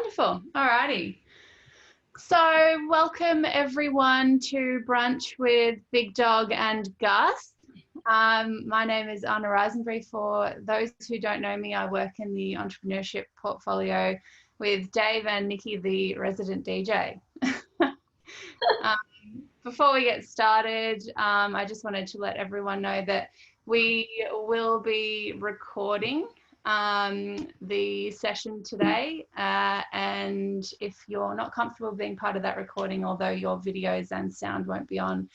Wonderful. Alrighty. So welcome everyone to Brunch with Big Dog and Gus. My name is Anna Risenbury. For those who don't know me, I work in the entrepreneurship portfolio with Dave and Nikki, the resident DJ. Before we get started, I just wanted to let everyone know that we will be recording the session today, and if you're not comfortable being part of that recording, although your videos and sound won't be on,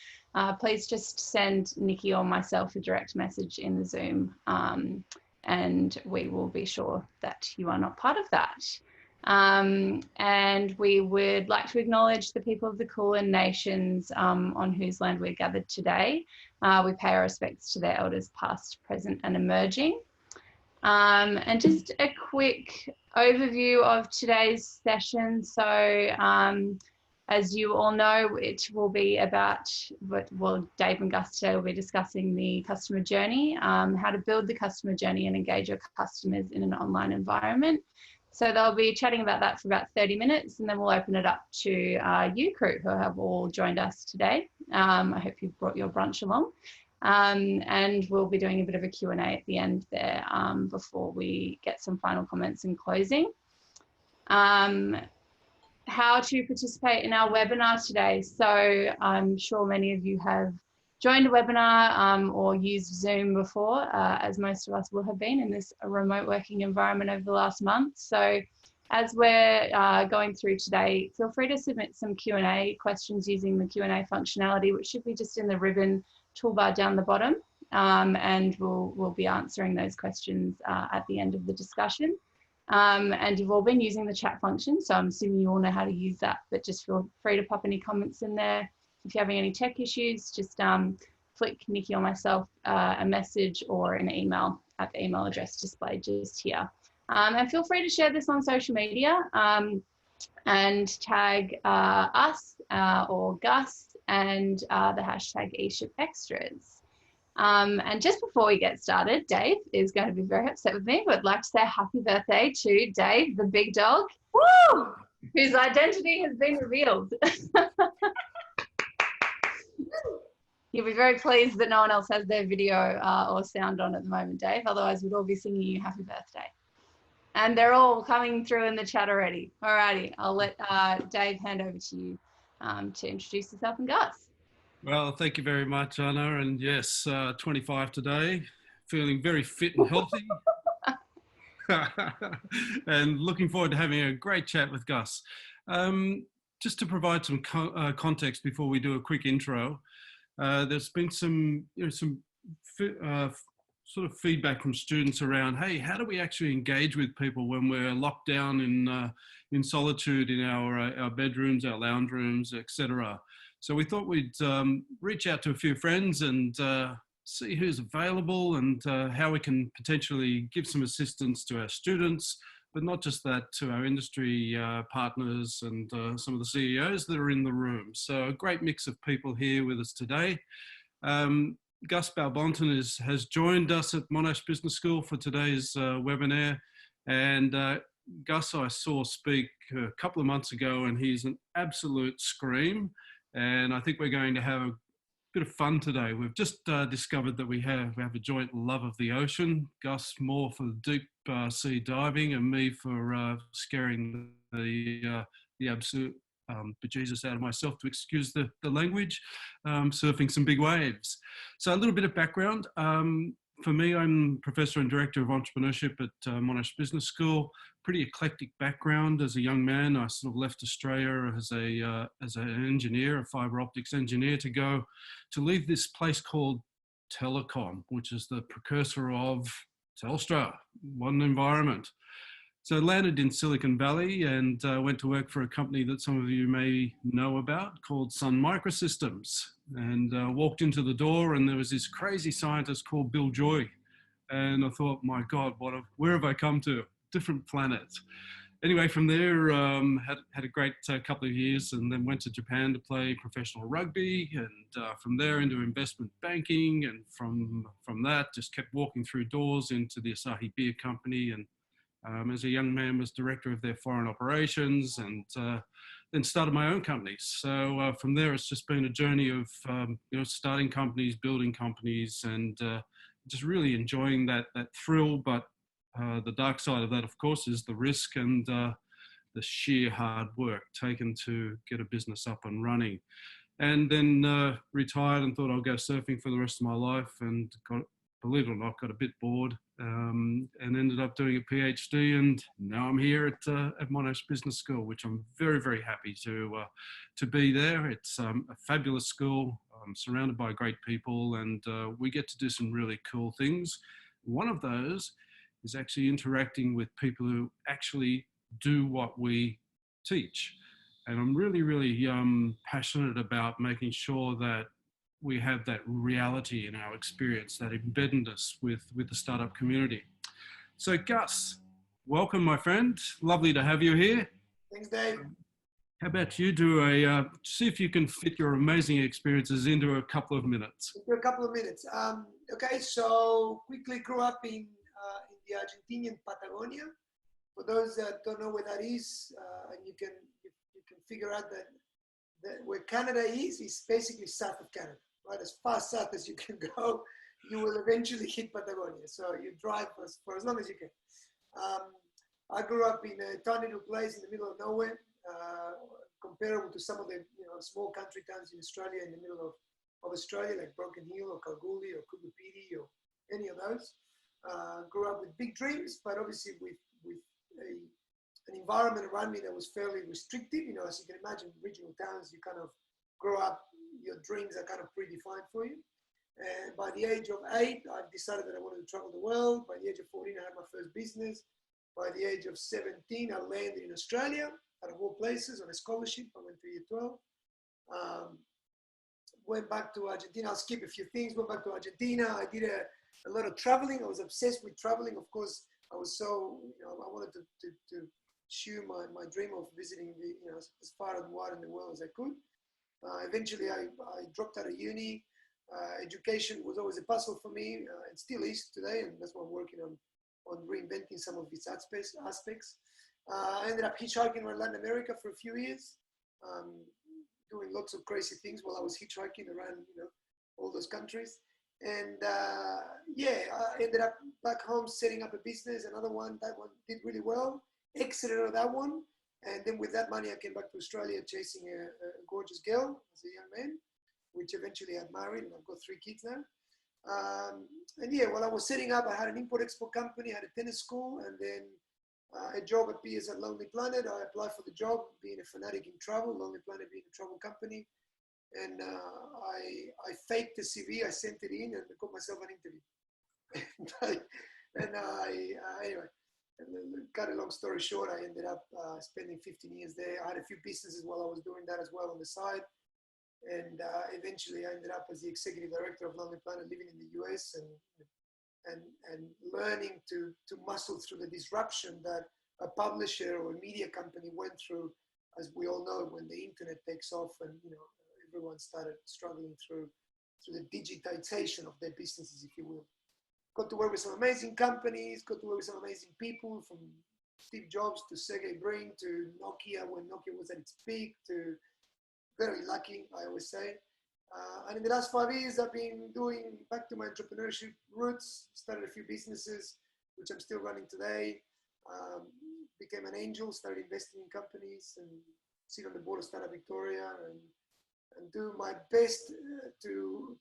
please just send Nikki or myself a direct message in the Zoom, and we will be sure that you are not part of that. And we would like to acknowledge the people of the Kulin Nations on whose land we're gathered today. We pay our respects to their elders past, present and emerging. And just a quick overview of today's session. So as you all know, it will be about, Dave and Gus today will be discussing the customer journey, how to build the customer journey and engage your customers in an online environment. So they'll be chatting about that for about 30 minutes, and then we'll open it up to you crew who have all joined us today. I hope you've brought your brunch along. And we'll be doing a bit of a Q&A at the end there before we get some final comments and closing. How to participate in our webinar today. So I'm sure many of you have joined a webinar or used Zoom before, as most of us will have been in this remote working environment over the last month. So as we're going through today, feel free to submit some Q&A questions using the Q&A functionality, which should be just in the ribbon toolbar down the bottom, and we'll be answering those questions at the end of the discussion. And you've all been using the chat function, so I'm assuming you all know how to use that, but just feel free to pop any comments in there. If you're having any tech issues, just flick Nikki or myself a message or an email at the email address displayed just here. And feel free to share this on social media and tag us or Gus and the hashtag eShipExtras. And just before we get started, Dave is going to be very upset with me, but I'd like to say happy birthday to Dave, the big dog, woo, whose identity has been revealed. You'll be very pleased that no one else has their video or sound on at the moment, Dave. Otherwise, we'd all be singing you happy birthday. And they're all coming through in the chat already. Alrighty, I'll let Dave hand over to you to introduce yourself and Gus. Well, thank you very much, Anna. And yes, 25 today, feeling very fit and healthy. And looking forward to having a great chat with Gus. Just to provide some context before we do a quick intro, there's been some sort of feedback from students around, hey, how do we actually engage with people when we're locked down in solitude in our bedrooms, our lounge rooms, etc. So we thought we'd reach out to a few friends and see who's available and how we can potentially give some assistance to our students, but not just that, to our industry partners and some of the CEOs that are in the room. So a great mix of people here with us today. Gus Balbonton has joined us at Monash Business School for today's webinar. And Gus I saw speak a couple of months ago, and he's an absolute scream. And I think we're going to have a bit of fun today. We've just discovered that we have a joint love of the ocean. Gus more for deep sea diving, and me for scaring the absolute bejesus out of myself, to excuse the language, surfing some big waves. So a little bit of background. For me, I'm Professor and Director of Entrepreneurship at Monash Business School. Pretty eclectic background. As a young man, I sort of left Australia as an engineer, a fibre optics engineer, to lead this place called Telecom, which is the precursor of Telstra, modern environment. So I landed in Silicon Valley and went to work for a company that some of you may know about called Sun Microsystems, and walked into the door and there was this crazy scientist called Bill Joy. And I thought, my God, where have I come to? Different planet. Anyway, from there, had a great couple of years, and then went to Japan to play professional rugby, and from there into investment banking, and from that just kept walking through doors into the Asahi Beer Company, and As a young man, was director of their foreign operations, and then started my own companies. So from there, it's just been a journey of starting companies, building companies, and just really enjoying that thrill. But the dark side of that, of course, is the risk and the sheer hard work taken to get a business up and running. And then retired and thought I'll go surfing for the rest of my life, and believe it or not, got a bit bored, and ended up doing a PhD, and now I'm here at Monash Business School, which I'm very, very happy to be there. It's a fabulous school. I'm surrounded by great people, and we get to do some really cool things. One of those is actually interacting with people who actually do what we teach. And I'm really, really passionate about making sure that we have that reality in our experience, that embeddedness with the startup community. So Gus, welcome, my friend. Lovely to have you here. Thanks, Dave. How about you do see if you can fit your amazing experiences into a couple of minutes. Okay, so quickly grew up in the Argentinian Patagonia. For those that don't know where that is, and you can figure out that where Canada is basically south of Canada, right? As far south as you can go, you will eventually hit Patagonia. So you drive for as long as you can. I grew up in a tiny little place in the middle of nowhere, comparable to some of the small country towns in Australia, in the middle of Australia, like Broken Hill or Kalgoorlie or Kudupiri or any of those. Grew up with big dreams, but obviously with an environment around me that was fairly restrictive. As you can imagine, regional towns, you kind of grow up, your dreams are kind of predefined for you. And by the age of 8, I decided that I wanted to travel the world. By the age of 14, I had my first business. By the age of 17, I landed in Australia, out of all places, on a scholarship. I went to year 12. Went back to Argentina. I'll skip a few things. Went back to Argentina. I did a lot of traveling. I was obsessed with traveling. Of course, I was so, I wanted to pursue my dream of visiting as far and wide in the world as I could. Eventually, I dropped out of uni. Education was always a puzzle for me, and still is today, and that's what I'm working on reinventing some of its aspects. I ended up hitchhiking around Latin America for a few years, doing lots of crazy things while I was hitchhiking around, all those countries. And I ended up back home setting up a business, another one. That one did really well, exited out of that one. And then with that money, I came back to Australia chasing a gorgeous girl as a young man, which eventually I married, and I've got 3 kids now. While I was setting up, I had an import-export company, I had a tennis school, and then a job appears at Lonely Planet. I applied for the job, being a fanatic in travel, Lonely Planet being a travel company. And I faked the CV, I sent it in, and I got myself an interview. Anyway, cut a long story short, I ended up spending 15 years there. I had a few businesses while I was doing that as well on the side. And eventually I ended up as the executive director of Lonely Planet, living in the US and learning to muscle through the disruption that a publisher or a media company went through, as we all know, when the internet takes off and everyone started struggling through the digitization of their businesses, if you will. Got to work with some amazing companies, got to work with some amazing people, from Steve Jobs to Sergey Brin to Nokia when Nokia was at its peak, to very lucky, I always say. And in the last 5 years, I've been doing back to my entrepreneurship roots, started a few businesses, which I'm still running today. Became an angel, started investing in companies, and sit on the board of Startup Victoria, and do my best to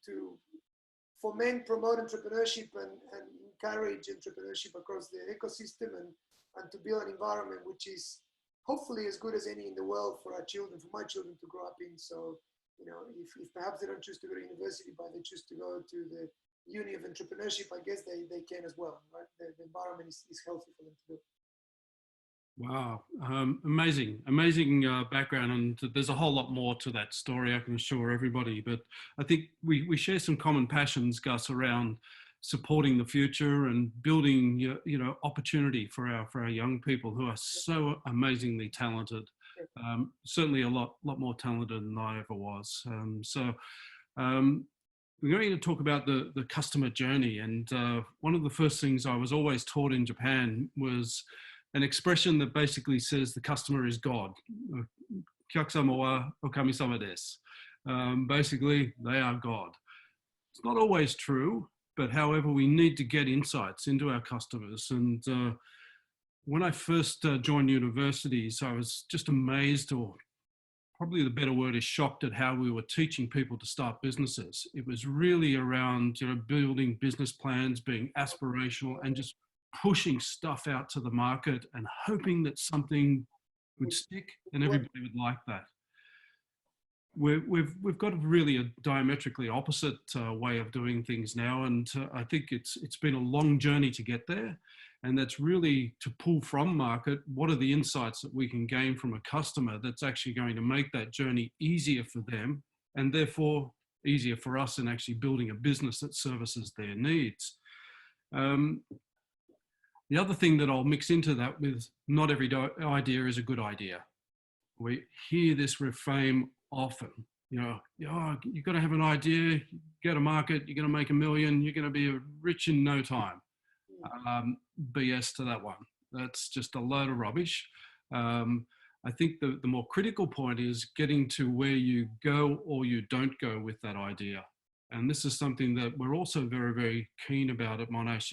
foment, promote entrepreneurship and encourage entrepreneurship across the ecosystem, and to build an environment which is hopefully as good as any in the world for our children, for my children to grow up in. So, if perhaps they don't choose to go to university, but they choose to go to the uni of entrepreneurship, I guess they can as well, right? The environment is healthy for them to do. Wow, amazing background, and there's a whole lot more to that story, I can assure everybody. But I think we share some common passions, Gus, around supporting the future and building, opportunity for our young people who are so amazingly talented. Certainly a lot more talented than I ever was. We're going to talk about the customer journey, and one of the first things I was always taught in Japan was an expression that basically says the customer is God. Kyakusama wa okami-sama desu. Basically, they are God. It's not always true, but however, we need to get insights into our customers. And when I first joined universities, I was just amazed, or probably the better word is shocked, at how we were teaching people to start businesses. It was really around, building business plans, being aspirational, and just pushing stuff out to the market and hoping that something would stick and everybody would like that. We've got really a diametrically opposite way of doing things now, and I think it's been a long journey to get there, and that's really to pull from market what are the insights that we can gain from a customer that's actually going to make that journey easier for them, and therefore easier for us in actually building a business that services their needs. The other thing that I'll mix into that with, not every idea is a good idea. We hear this refrain often, you've got to have an idea, go to market, you're going to make $1 million, you're going to be rich in no time. BS to that one. That's just a load of rubbish. I think the more critical point is getting to where you go or you don't go with that idea. And this is something that we're also very, very keen about at Monash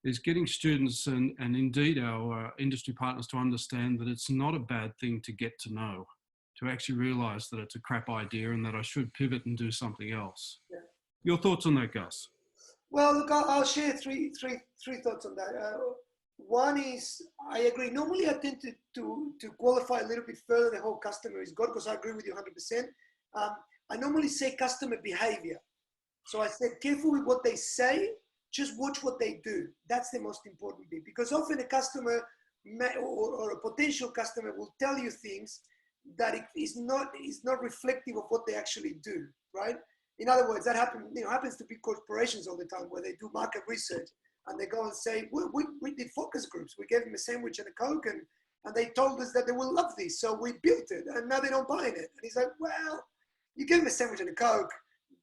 is getting students and indeed our industry partners to understand that it's not a bad thing to get to know, to actually realize that it's a crap idea and that I should pivot and do something else. Yeah. Your thoughts on that, Gus? Well, look, I'll share three thoughts on that. One is, I agree. Normally, I tend to qualify a little bit further the whole customer is God, because I agree with you 100%. I normally say customer behavior. So I said, careful with what they say, just watch what they do. That's the most important bit, because often a customer or a potential customer will tell you things that is not reflective of what they actually do, right? In other words, that happens to big corporations all the time, where they do market research and they go and say, we did focus groups. We gave them a sandwich and a Coke, and they told us that they will love this. So we built it, and now they don't buy it. And he's like, well, you gave them a sandwich and a Coke.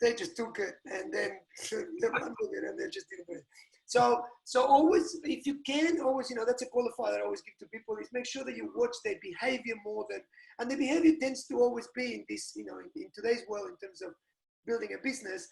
They just took it, and then they run with it, and they just didn't do it. So always, if you can, always, that's a qualifier that I always give to people, is make sure that you watch their behavior more than, and the behavior tends to always be in this, in today's world, in terms of building a business,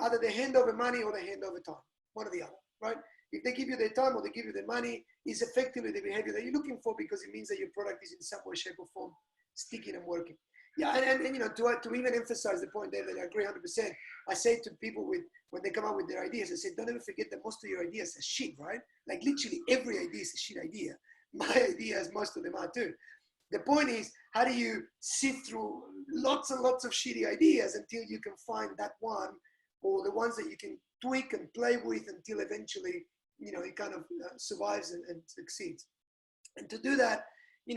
either they hand over money or they hand over time, one or the other, right? If they give you their time or they give you their money, is effectively the behavior that you're looking for, because it means that your product is in some way, shape, or form sticking and working. Yeah, and to even emphasize the point there that I agree 100%, I say to people when they come up with their ideas, I say, don't ever forget that most of your ideas are shit, right? Like literally every idea is a shit idea. My ideas, most of them are too. The point is, how do you sift through lots and lots of shitty ideas until you can find that one, or the ones that you can tweak and play with until eventually, it kind of survives and succeeds. And to do that,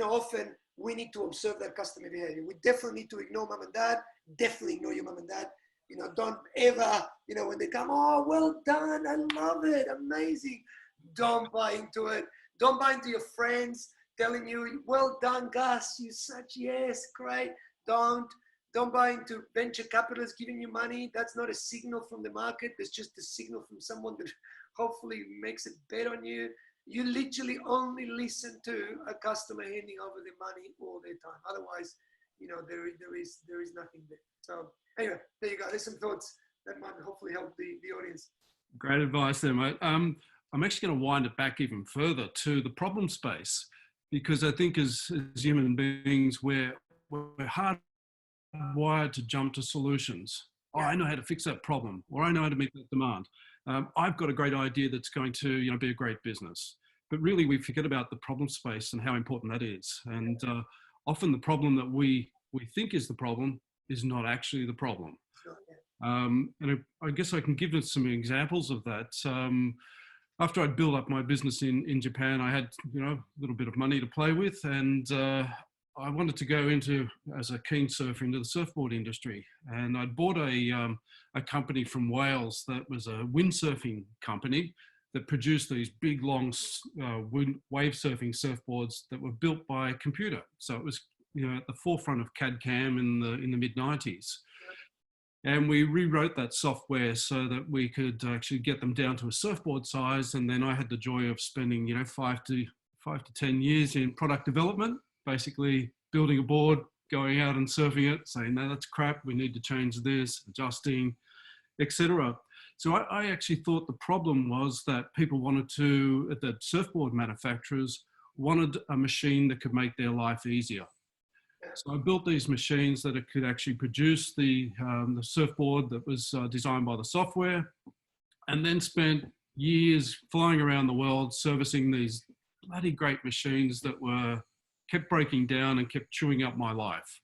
often we need to observe that customer behavior. We definitely need to ignore mom and dad, definitely ignore your mom and dad. Don't ever, when they come, oh, well done, I love it, amazing. Don't buy into it. Don't buy into your friends telling you, well done, Gus, you such, yes, great. Don't buy into venture capitalists giving you money. That's not a signal from the market. It's just a signal from someone that hopefully makes a bet on you. You literally only listen to a customer handing over their money all their time. Otherwise, there is nothing there. So anyway, there you go. There's some thoughts that might hopefully help the audience. Great advice there, mate. I'm actually going to wind it back even further to the problem space, because I think as human beings, we're hardwired to jump to solutions. Oh, I know how to fix that problem, or I know how to meet that demand. I've got a great idea that's going to be a great business. But really, we forget about the problem space and how important that is. And often the problem that we think is the problem is not actually the problem. And I guess I can give us some examples of that. After I'd built up my business in Japan, I had a little bit of money to play with, and I wanted to go as a keen surfer, into the surfboard industry. And I'd bought a company from Wales that was a windsurfing company that produced these big, long wave surfing surfboards that were built by a computer. So it was at the forefront of CAD/CAM in the mid-90s. And we rewrote that software so that we could actually get them down to a surfboard size. And then I had the joy of spending 5 5 to 10 years in product development, basically building a board, going out and surfing it, saying, no, that's crap, we need to change this, adjusting, etc. So I actually thought the problem was that people wanted to, that surfboard manufacturers wanted a machine that could make their life easier. So I built these machines that it could actually produce the surfboard that was designed by the software, and then spent years flying around the world servicing these bloody great machines that kept breaking down and kept chewing up my life.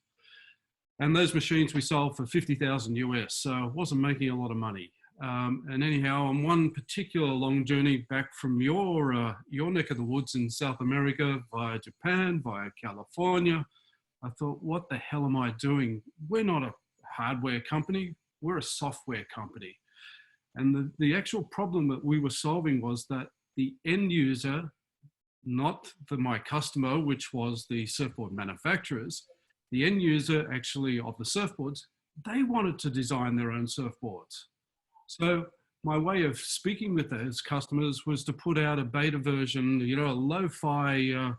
And those machines we sold for 50,000 US, so I wasn't making a lot of money. And anyhow, on one particular long journey back from your neck of the woods in South America, via Japan, via California, I thought, what the hell am I doing? We're not a hardware company, we're a software company. And the actual problem that we were solving was that the end user, not my customer, which was the surfboard manufacturers, the end user actually of the surfboards, they wanted to design their own surfboards. So my way of speaking with those customers was to put out a beta version, you know, a lo-fi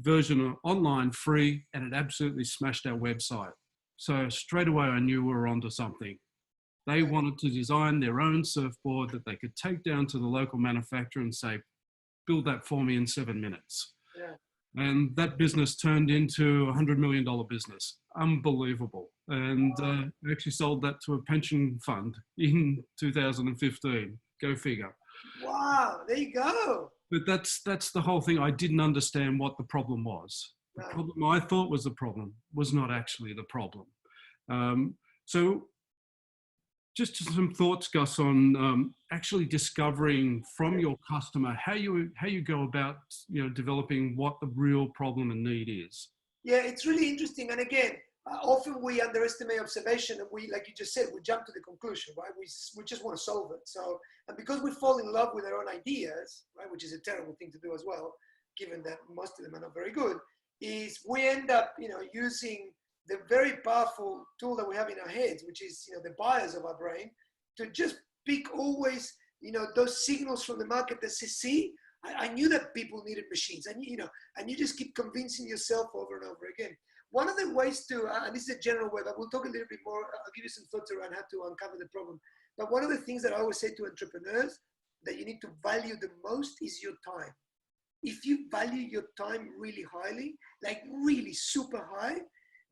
version online free, and it absolutely smashed our website. So straight away I knew we were onto something. They wanted to design their own surfboard that they could take down to the local manufacturer and say, build that for me in 7 minutes. Yeah. And that business turned into a $100 million business. Unbelievable. And I actually sold that to a pension fund in 2015. Go figure. Wow, there you go. But that's the whole thing. I didn't understand what the problem was. The problem I thought was the problem was not actually the problem. So just some thoughts, Gus, on actually discovering from your customer how you go about, you know, developing what the real problem and need is. Yeah, it's really interesting. And again, often we underestimate observation, and we, like you just said, we jump to the conclusion, right? We just want to solve it. So, and because we fall in love with our own ideas, right, which is a terrible thing to do as well, given that most of them are not very good, is we end up, you know, using the very powerful tool that we have in our heads, which is, you know, the bias of our brain, to just pick always, you know, those signals from the market that say, see, I knew that people needed machines, and you know, and you just keep convincing yourself over and over again. One of the ways to, and this is a general way, but we'll talk a little bit more, I'll give you some thoughts around how to uncover the problem. But one of the things that I always say to entrepreneurs that you need to value the most is your time. If you value your time really highly, like really super high,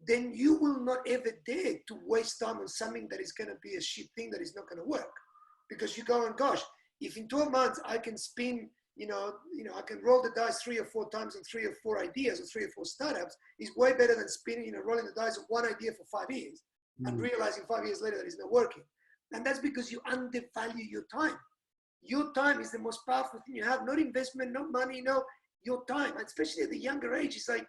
then you will not ever dare to waste time on something that is going to be a shit thing that is not going to work. Because you go, and gosh, if in 12 months I can spin, you know, I can roll the dice 3 or 4 times on 3 or 4 ideas or 3 or 4 startups, is way better than spinning, you know, rolling the dice on one idea for 5 years and realizing 5 years later that it's not working. And that's because you undervalue your time. Your time is the most powerful thing you have. Not investment, not money, no, your time. And especially at the younger age, it's like,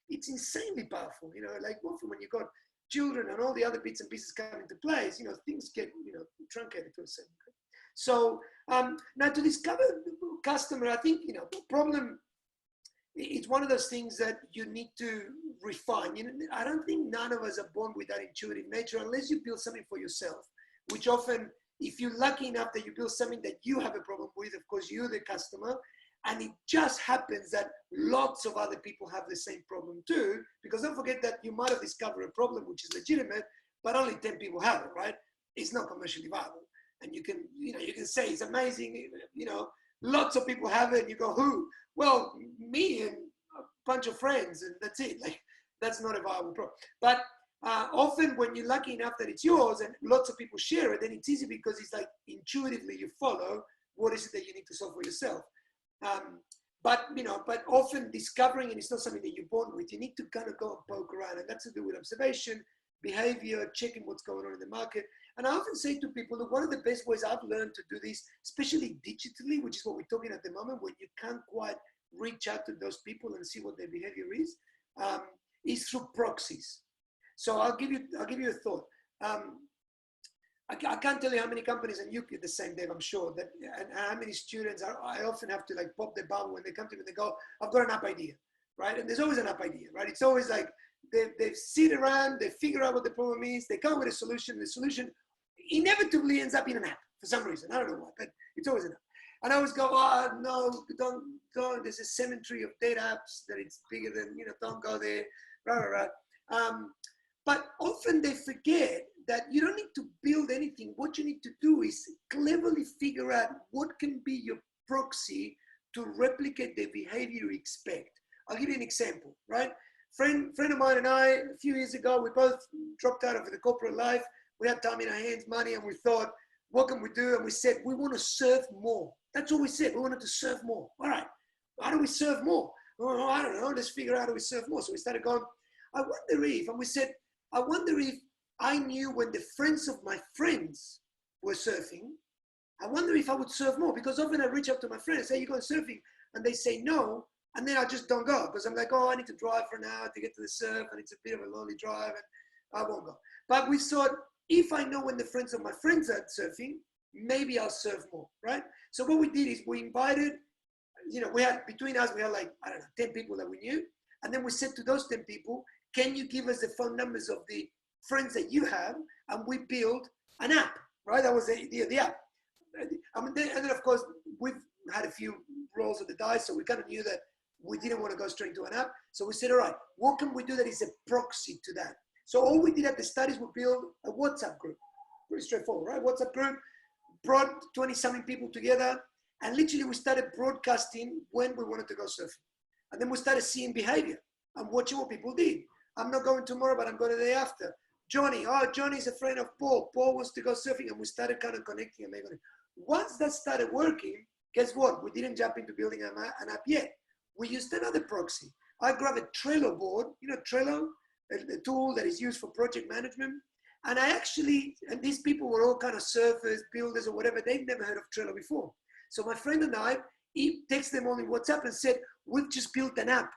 it's insanely powerful, you know, like often when you've got children and all the other bits and pieces come into place, you know, things get, you know, truncated to a certain degree. So now to discover the customer, I think, you know, the problem, it's one of those things that you need to refine. You know, I don't think none of us are born with that intuitive nature unless you build something for yourself, which often, if you're lucky enough that you build something that you have a problem with, of course, you're the customer. And it just happens that lots of other people have the same problem too, because don't forget that you might have discovered a problem which is legitimate, but only 10 people have it, right? It's not commercially viable. And you can, you know, you can say it's amazing, you know, lots of people have it, and you go, who? Well, me and a bunch of friends, and that's it. Like, that's not a viable problem. But often when you're lucky enough that it's yours and lots of people share it, then it's easy because it's like intuitively you follow what is it that you need to solve for yourself. But, you know, but often discovering it is not something that you're born with. You need to kind of go and poke around, and that's to do with observation, behavior, checking what's going on in the market. And I often say to people, look, one of the best ways I've learned to do this, especially digitally, which is what we're talking at the moment, when you can't quite reach out to those people and see what their behavior is through proxies. So I'll give you a thought. I can't tell you how many companies, and you get the same, Dave, I'm sure, that, and how many students I often have to like pop their bubble when they come to me and they go, I've got an app idea, right? And there's always an app idea, right? It's always like they sit around, they figure out what the problem is, they come up with a solution. The solution inevitably ends up in an app for some reason. I don't know why, but it's always an app. And I always go, oh, no, there's a cemetery of dead apps that it's bigger than, don't go there, rah, rah, rah. But often they forget that you don't need to build anything. What you need to do is cleverly figure out what can be your proxy to replicate the behavior you expect. I'll give you an example, right? Friend of mine and I, a few years ago, we both dropped out of the corporate life. We had time in our hands, money, and we thought, what can we do? And we said, we want to serve more. That's all we said. We wanted to serve more. All right. How do we serve more? Oh, I don't know. Let's figure out how do we serve more. So we started going, I wonder if, and we said, I wonder if I knew when the friends of my friends were surfing, I wonder if I would surf more, because often I reach out to my friends, say, you going surfing? And they say no, and then I just don't go, because I'm like, oh, I need to drive for an hour to get to the surf, and it's a bit of a lonely drive, and I won't go. But we thought, if I know when the friends of my friends are surfing, maybe I'll surf more, right? So what we did is we invited, between us, we had like, 10 people that we knew. And then we said to those 10 people, can you give us the phone numbers of the friends that you have? And we built an app, right? That was the app. And then of course, we've had a few rolls of the dice, so we kind of knew that we didn't want to go straight to an app. So we said, all right, what can we do that is a proxy to that? So all we did at the start is we built a WhatsApp group. Pretty straightforward, right? WhatsApp group, brought 20-something people together, and literally we started broadcasting when we wanted to go surfing. And then we started seeing behavior and watching what people did. I'm not going tomorrow, but I'm going the day after. Johnny's a friend of Paul. Paul wants to go surfing, and we started kind of connecting and making it. Once that started working, guess what? We didn't jump into building an app yet. We used another proxy. I grabbed a Trello board, Trello, a tool that is used for project management. And and these people were all kind of surfers, builders or whatever. They'd never heard of Trello before. So my friend and I, he texted them all in WhatsApp and said, we've just built an app.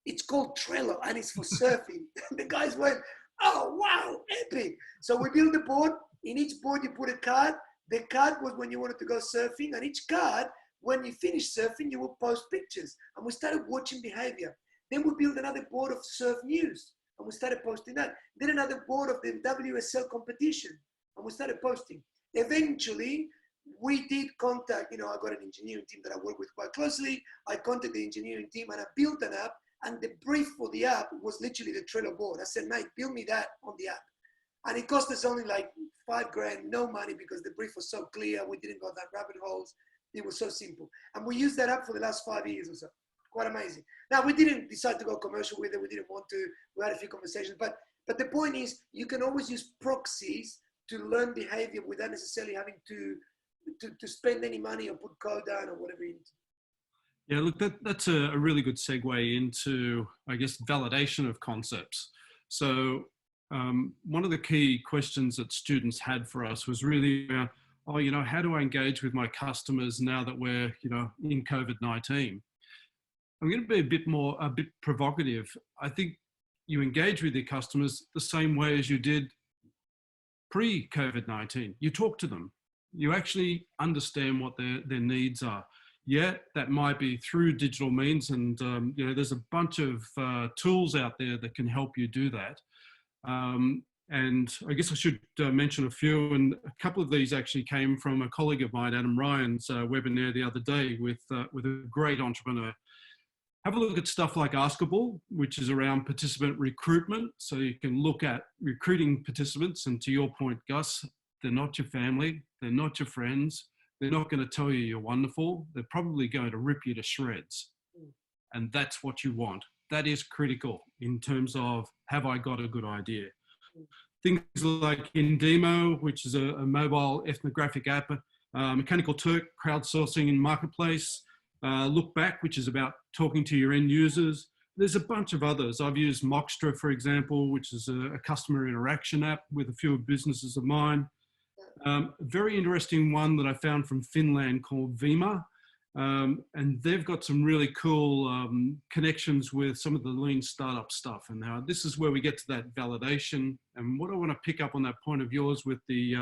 It's called Trello and it's for surfing. The guys went, oh, wow, epic. So we built a board. In each board, you put a card. The card was when you wanted to go surfing. And each card, when you finish surfing, you will post pictures. And we started watching behavior. Then we built another board of surf news. And we started posting that. Then another board of the WSL competition. And we started posting. Eventually, we did contact, I got an engineering team that I work with quite closely. I contacted the engineering team and I built an app. And the brief for the app was literally the Trello board. I said, mate, build me that on the app. And it cost us only like $5,000, no money, because the brief was so clear. We didn't go down rabbit holes. It was so simple. And we used that app for the last 5 years or so. Quite amazing. Now, we didn't decide to go commercial with it. We didn't want to. We had a few conversations. But the point is, you can always use proxies to learn behavior without necessarily having to spend any money or put code down or whatever you need to. Yeah, look, that's a really good segue into, I guess, validation of concepts. So one of the key questions that students had for us was really about, how do I engage with my customers now that we're, in COVID-19? I'm going to be a bit provocative. I think you engage with your customers the same way as you did pre-COVID-19. You talk to them. You actually understand what their needs are. Yeah, that might be through digital means, and there's a bunch of tools out there that can help you do that. And I guess I should mention a few, and a couple of these actually came from a colleague of mine, Adam Ryan's webinar the other day with a great entrepreneur. Have a look at stuff like Askable, which is around participant recruitment. So you can look at recruiting participants, and to your point, Gus, they're not your family, they're not your friends. They're not going to tell you you're wonderful. They're probably going to rip you to shreds. And that's what you want. That is critical in terms of, have I got a good idea? Things like Indemo, which is a mobile ethnographic app, Mechanical Turk, crowdsourcing in marketplace, Look Back, which is about talking to your end users. There's a bunch of others. I've used Moxtra, for example, which is a customer interaction app with a few businesses of mine. A very interesting one that I found from Finland called Vima. And they've got some really cool connections with some of the lean startup stuff. And now this is where we get to that validation. And what I want to pick up on that point of yours with the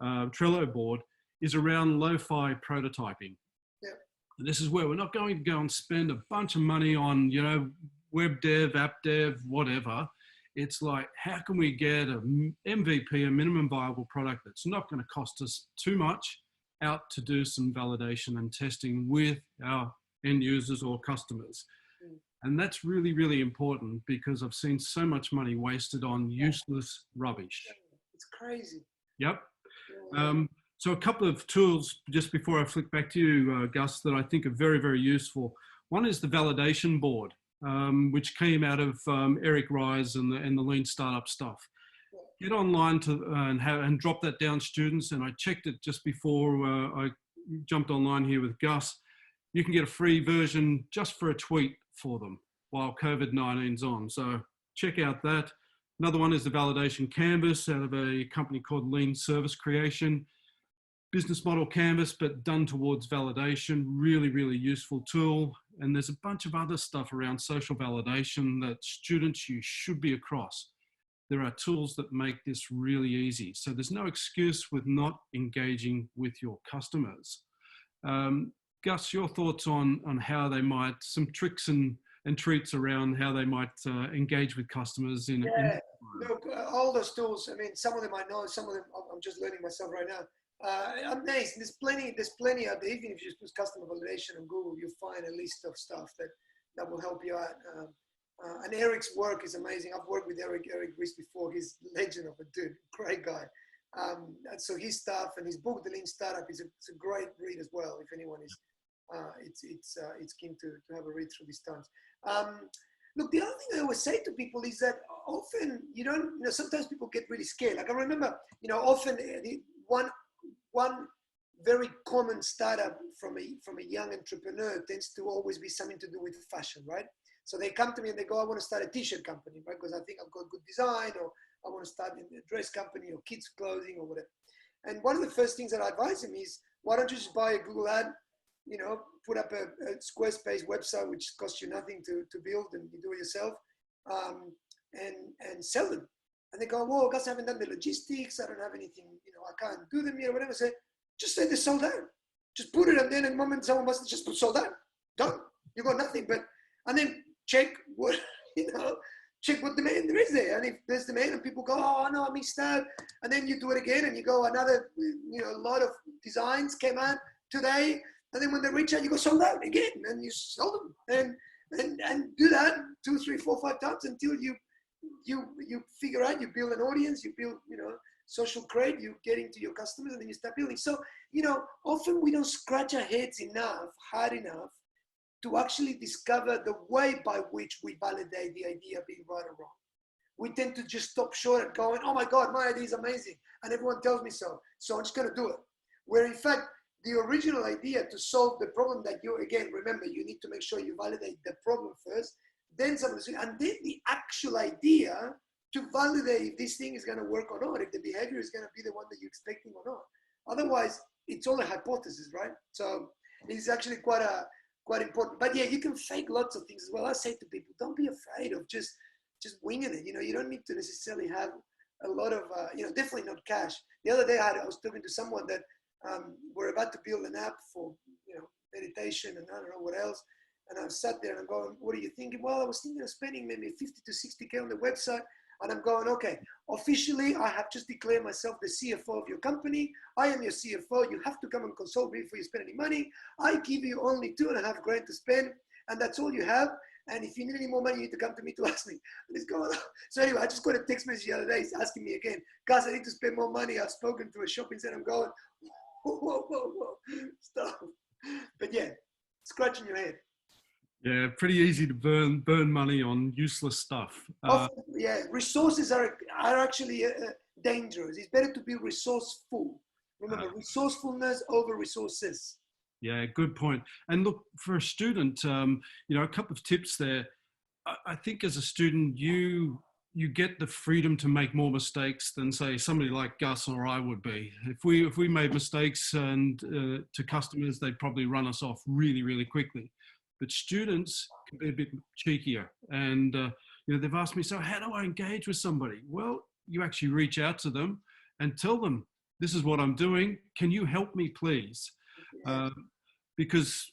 Trello board is around lo-fi prototyping. Yeah. And this is where we're not going to go and spend a bunch of money on, web dev, app dev, whatever. It's like, how can we get a MVP, a minimum viable product that's not going to cost us too much, out to do some validation and testing with our end users or customers. And that's really, really important because I've seen so much money wasted on useless rubbish. It's crazy. Yep. Yeah. So a couple of tools just before I flick back to you, Gus, that I think are very, very useful. One is the validation board, which came out of Eric Ries and the Lean Startup stuff. Get online and drop that down, students. And I checked it just before I jumped online here with Gus. You can get a free version just for a tweet for them while COVID-19's on. So check out that. Another one is the validation canvas out of a company called Lean Service Creation. Business model canvas, but done towards validation. Really, really useful tool. And there's a bunch of other stuff around social validation that students, you should be across. There are tools that make this really easy. So there's no excuse with not engaging with your customers. Gus, your thoughts on how they might, some tricks and treats around how they might engage with customers in. Look, all those tools, I mean, some of them I know, some of them I'm just learning myself right now. Amazing. There's plenty out there. Even if you just put customer validation on Google, you'll find a list of stuff that will help you out. And Eric's work is amazing. I've worked with Eric Ries before. He's a legend of a dude, great guy. And so his stuff and his book, The Lean Startup, it's a great read as well. If anyone is, it's keen to have a read through these times. Look, the other thing I always say to people is that often sometimes people get really scared. Like I remember, often one very common startup from a young entrepreneur tends to always be something to do with fashion, right? So they come to me and they go, I want to start a t-shirt company, right? Because I think I've got good design, or I want to start a dress company or kids clothing or whatever. And one of the first things that I advise them is, why don't you just buy a Google ad, put up a Squarespace website, which costs you nothing to build, and you do it yourself, and sell them. And they go, well, Gus, I haven't done the logistics. I don't have anything, I can't do them yet or whatever. I say, just say they're sold out. Just put it, and then in the moment someone must just put sold out. Done. You got nothing. And then check what, check what demand there is there. And if there's demand and people go, oh no, I missed out. And then you do it again and you go, another, a lot of designs came out today. And then when they reach out, you go sold out again, and you sell them. And do that 2, 3, 4, 5 times until you figure out, you build an audience, you build, social cred, you get into your customers, and then you start building. So, often we don't scratch our heads hard enough to actually discover the way by which we validate the idea being right or wrong. We tend to just stop short at going, oh my God, my idea is amazing, and everyone tells me so I'm just gonna do it. Where in fact, the original idea to solve the problem that remember, you need to make sure you validate the problem first, then something, and then the actual idea to validate if this thing is gonna work or not, if the behavior is gonna be the one that you're expecting or not. Otherwise, it's all a hypothesis, right? So it's actually quite important. But yeah, you can fake lots of things as well. I say to people, don't be afraid of just winging it. You don't need to necessarily have a lot of, definitely not cash. The other day I was talking to someone that we're about to build an app for, meditation and I don't know what else. And I sat there and I'm going, what are you thinking? Well, I was thinking of spending maybe 50 to 60K on the website. And I'm going, okay, officially, I have just declared myself the CFO of your company. I am your CFO. You have to come and consult me before you spend any money. I give you only $2.5 grand to spend, and that's all you have. And if you need any more money, you need to come to me to ask me. And it's going, so anyway, I just got a text message the other day. He's asking me again, guys, I need to spend more money. I've spoken to a shopping center. I'm going, whoa, stop. But yeah, scratching your head. Yeah, pretty easy to burn money on useless stuff. Resources are actually dangerous. It's better to be resourceful. Remember, resourcefulness over resources. Yeah, good point. And look, for a student, a couple of tips there. I think as a student, you get the freedom to make more mistakes than, say, somebody like Gus or I would be. If we made mistakes and to customers, they'd probably run us off really, really quickly. But students can be a bit cheekier, and they've asked me, so how do I engage with somebody? Well, you actually reach out to them and tell them, this is what I'm doing. Can you help me, please? Because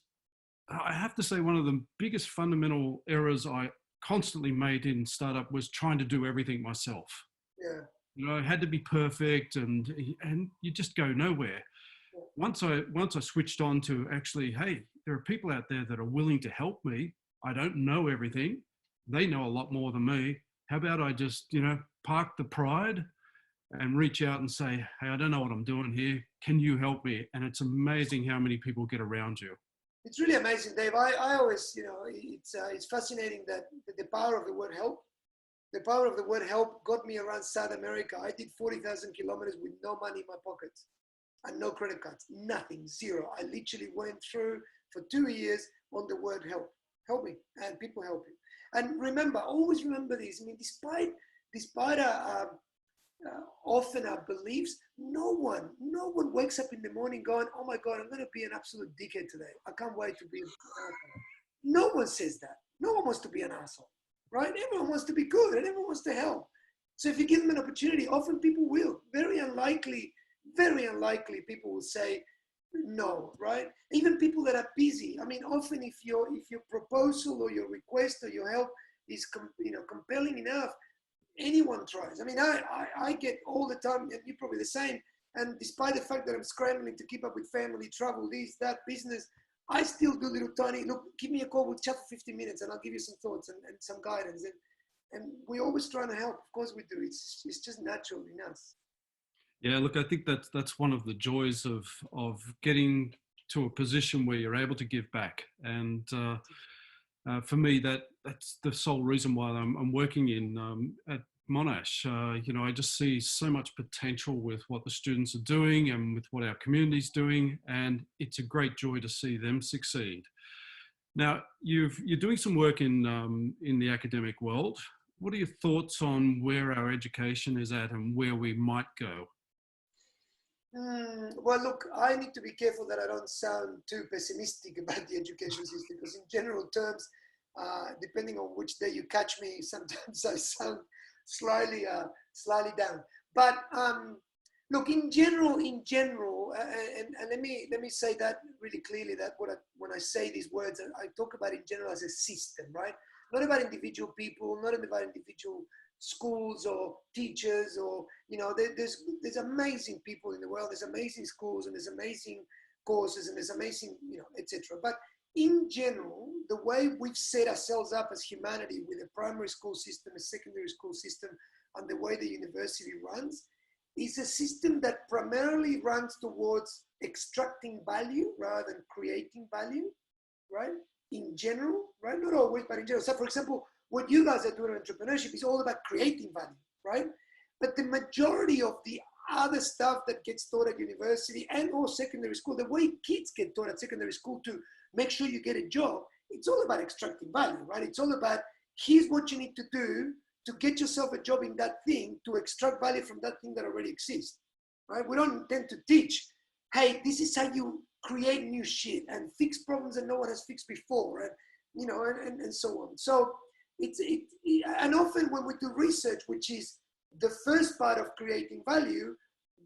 I have to say, one of the biggest fundamental errors I constantly made in startup was trying to do everything myself. Yeah. It had to be perfect, and you just go nowhere. Once I switched on to actually, hey, there are people out there that are willing to help me. I don't know everything. They know a lot more than me. How about I just, park the pride and reach out and say, hey, I don't know what I'm doing here. Can you help me? And it's amazing how many people get around you. It's really amazing, Dave. I always, it's fascinating that the power of the word help. The power of the word help got me around South America. I did 40,000 kilometers with no money in my pockets and no credit cards, nothing, zero. I literally went through for 2 years on the word help me, and people help you. And remember, always remember this. I mean, despite often our beliefs, no one wakes up in the morning going, oh my God, I'm going to be an absolute dickhead today. I can't wait to be an asshole. No one says that. No one wants to be an asshole, right? Everyone wants to be good and everyone wants to help. So if you give them an opportunity, often people will. Very unlikely people will say no, right? Even people that are busy. I mean, often if your proposal or your request or your help is compelling enough, anyone tries. I mean, I get all the time, and you're probably the same, and despite the fact that I'm scrambling to keep up with family, travel, this, that, business, I still do little tiny, look, give me a call, we'll chat for 15 minutes and I'll give you some thoughts and some guidance. And we're always trying to help. Of course we do. It's just natural in us. Yeah, look, I think that's one of the joys of getting to a position where you're able to give back. And for me, that's the sole reason why I'm working at Monash. I just see so much potential with what the students are doing and with what our community's doing, and it's a great joy to see them succeed. Now, you're doing some work in the academic world. What are your thoughts on where our education is at and where we might go? Well, look, I need to be careful that I don't sound too pessimistic about the education system, because in general terms, depending on which day you catch me, sometimes I sound slightly down. But look, in general, and let me say that really clearly, that when I say these words, I talk about in general as a system, right? Not about individual people, not about individual schools or teachers, or there's amazing people in the world. There's amazing schools and there's amazing courses and there's amazing etc. But in general, the way we've set ourselves up as humanity with a primary school system, a secondary school system, and the way the university runs is a system that primarily runs towards extracting value rather than creating value, right? In general, right? Not always, but in general. So for example, what you guys are doing in entrepreneurship is all about creating value, right? But the majority of the other stuff that gets taught at university and or secondary school, the way kids get taught at secondary school to make sure you get a job, it's all about extracting value, right? It's all about, here's what you need to do to get yourself a job in that thing, to extract value from that thing that already exists, right? We don't intend to teach, hey, this is how you create new shit and fix problems that no one has fixed before, and and so on. So and often when we do research, which is the first part of creating value,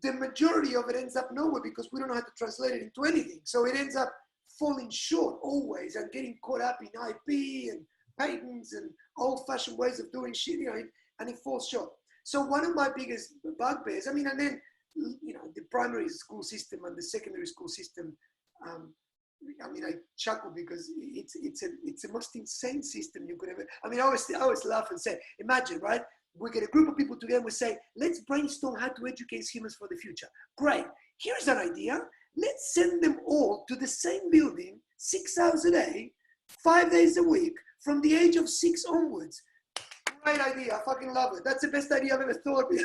the majority of it ends up nowhere because we don't know how to translate it into anything. So it ends up falling short always and getting caught up in IP and patents and old-fashioned ways of doing shit, and it falls short. So one of my biggest bugbears, and then, the primary school system and the secondary school system, I chuckle because it's the most insane system you could ever. I always laugh and say, imagine, right? We get a group of people together and we say, let's brainstorm how to educate humans for the future. Great. Here's an idea. Let's send them all to the same building 6 hours a day, 5 days a week, from the age of 6 onwards. Great idea. I fucking love it. That's the best idea I've ever thought of.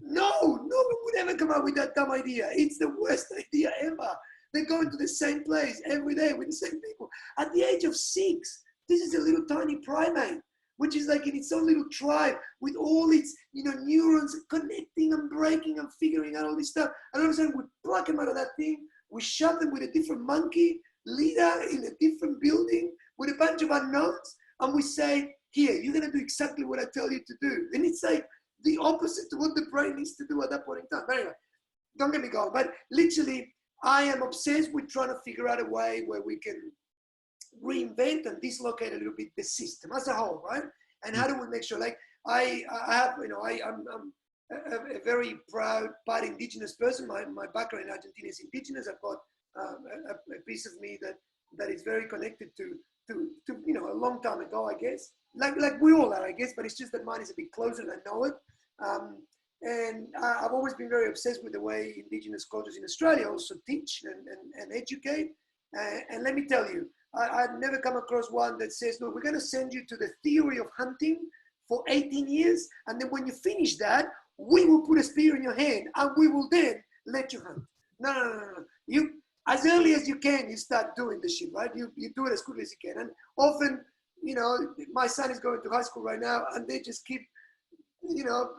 No one would ever come up with that dumb idea. It's the worst idea ever. They're going to the same place every day with the same people. At the age of 6, this is a little tiny primate, which is like in its own little tribe with all its, neurons connecting and breaking and figuring out all this stuff. And all of a sudden we pluck them out of that thing. We shove them with a different monkey leader in a different building with a bunch of unknowns. And we say, here, you're going to do exactly what I tell you to do. And it's like the opposite to what the brain needs to do at that point in time. But anyway, don't get me going. But literally, I am obsessed with trying to figure out a way where we can reinvent and dislocate a little bit the system as a whole, right? And how do we make sure, like I'm a very proud part indigenous person. My background in Argentina is indigenous. I've got a piece of me that that is very connected to you know, a long time ago, I guess. Like we all are, I guess, but it's just that mine is a bit closer and I know it. And I've always been very obsessed with the way Indigenous cultures in Australia also teach and educate. And let me tell you, I've never come across one that says, no, we're going to send you to the theory of hunting for 18 years. And then when you finish that, we will put a spear in your hand and we will then let you hunt. No. You, as early as you can, you start doing the shit, right? You do it as quickly as you can. And often, you know, my son is going to high school right now and they just keep, you know,